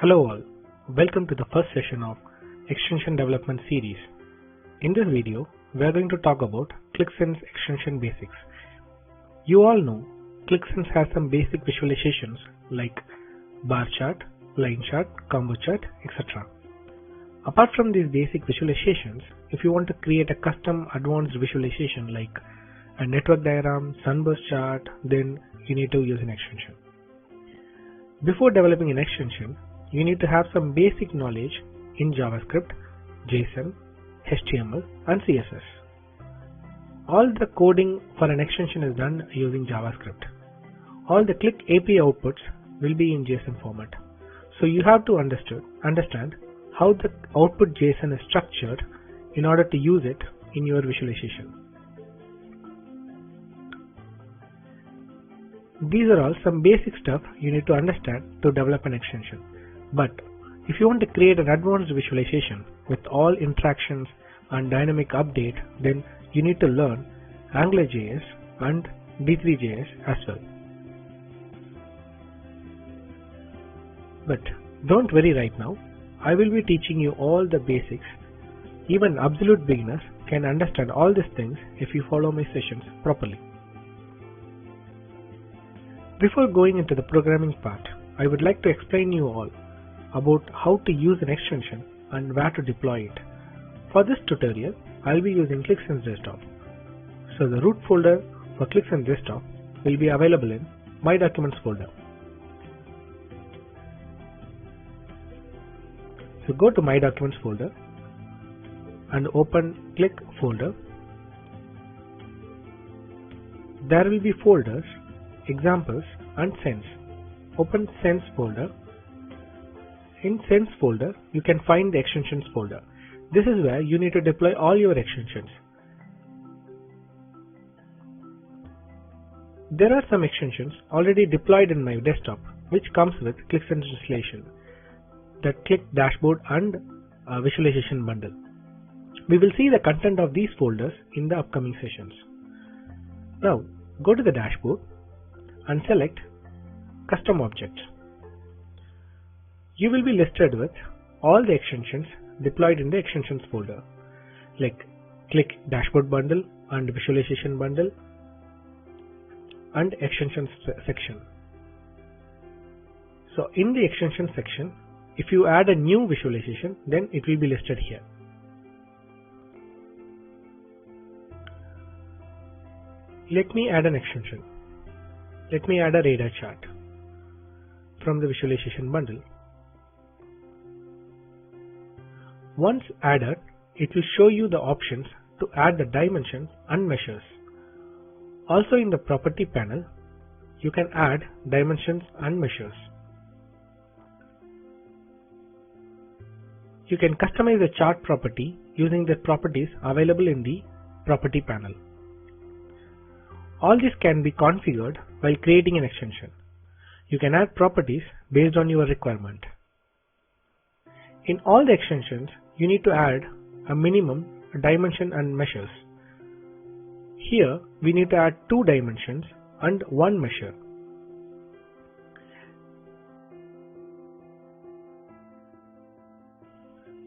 Hello all, welcome to the first session of Extension Development Series. In this video, we are going to talk about Qliksense Extension basics. You all know Qliksense has some basic visualizations like bar chart, line chart, combo chart, etc. Apart from these basic visualizations, if you want to create a custom advanced visualization like a network diagram, sunburst chart, then you need to use an extension. Before developing an extension, you need to have some basic knowledge in JavaScript, JSON, HTML and CSS. All the coding for an extension is done using JavaScript. All the Qlik API outputs will be in JSON format. So you have to understand how the output JSON is structured in order to use it in your visualization. These are all some basic stuff you need to understand to develop an extension. But if you want to create an advanced visualization with all interactions and dynamic update, then you need to learn AngularJS and D3JS as well. But don't worry right now, I will be teaching you all the basics. Even absolute beginners can understand all these things if you follow my sessions properly. Before going into the programming part, I would like to explain you all about how to use an extension and where to deploy it. For this tutorial, I'll be using Qliksense Desktop. So the root folder for Qliksense Desktop will be available in My Documents folder. So go to My Documents folder and open Qlik folder. There will be folders, examples and Sense. Open Sense folder. In Sense folder, you can find the extensions folder. This is where you need to deploy all your extensions. There are some extensions already deployed in my desktop which comes with Qliksense installation, the Qlik dashboard and visualization bundle. We will see the content of these folders in the upcoming sessions. Now go to the dashboard and select Custom Objects. You will be listed with all the extensions deployed in the extensions folder like Qlik dashboard bundle and visualization bundle and extensions section. So in the extension section, if you add a new visualization, then it will be listed here. Let me add an extension. Let me add a radar chart from the visualization bundle. Once added, it will show you the options to add the dimensions and measures. Also in the property panel, you can add dimensions and measures. You can customize the chart property using the properties available in the property panel. All this can be configured while creating an extension. You can add properties based on your requirement. In all the extensions, you need to add a minimum dimension and measures. Here, we need to add 2 dimensions and 1 measure.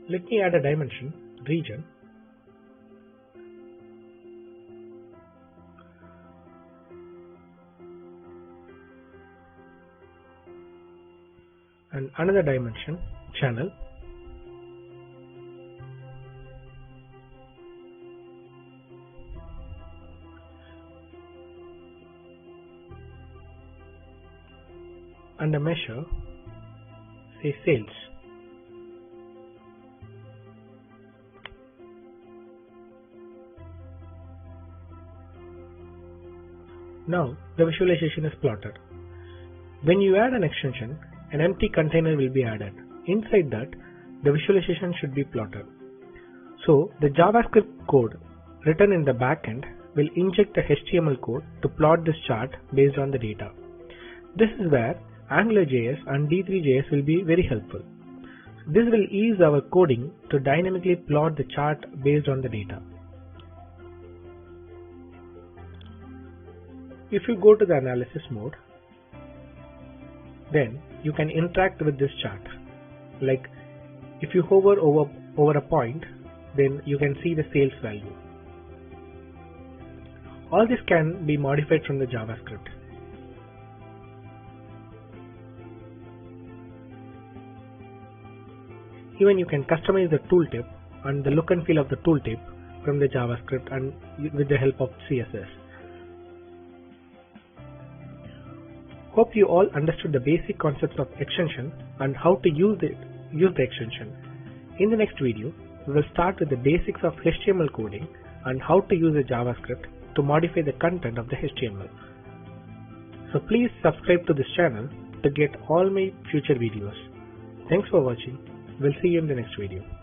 Let me add a dimension, region. And another dimension, channel. And a measure, say sales. Now the visualization is plotted. When you add an extension, an empty container will be added. Inside that, the visualization should be plotted. So the JavaScript code written in the backend will inject the HTML code to plot this chart based on the data. This is where AngularJS and D3JS will be very helpful. This will ease our coding to dynamically plot the chart based on the data. If you go to the analysis mode, then you can interact with this chart. Like if you hover over a point, then you can see the sales value. All this can be modified from the JavaScript. Even you can customize the tooltip and the look and feel of the tooltip from the JavaScript and with the help of CSS. Hope you all understood the basic concepts of extension and how to use the extension. In the next video, we will start with the basics of HTML coding and how to use the JavaScript to modify the content of the HTML. So please subscribe to this channel to get all my future videos. Thanks for watching. We'll see you in the next video.